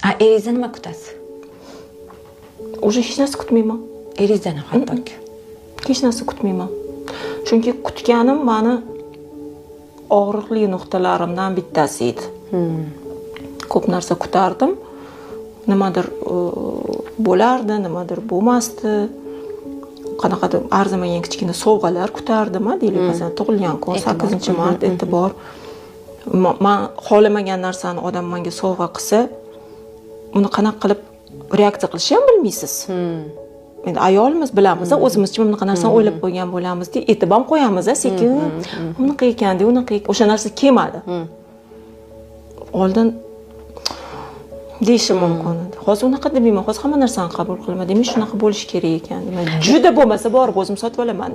Eringizni nima kutasiz? Уже hech narsa kutmayman. Eringizni hattoki. Hech narsa kutmayman. Chunki kutganim meni og'riqli nuqtalarimdan bittasi edi. Ko'p narsa kutardim. Nimadir bo'lardi, nimadir bo'lmasdi. Qanaqadir arzimagan kichkina sovg'alar kutardim, deylik, masalan, tug'ilgan kun 8-mart e'tibor. Men xohlamagan narsani odam menga sovg'a qilsa, uni qanaqa qilib reaksiya qilishni ham bilmaysiz. Endi ayolimiz bilamiz, o'zimizcha bunaqa narsani o'ylab qo'ygan bo'lamiz-da, e'tibor qo'yamiz, sekin. Bunaqa ekan-da, unaqa ekan. O'sha narsa kelmadi. Oldin deyishim mumkin edi. Hozir unaqa demayman, hozir hamma narsani qabul qilaman. Demak, shunaqa bo'lish kerak ekan. Juda bo'lmasa borib o'zim sotib olaman.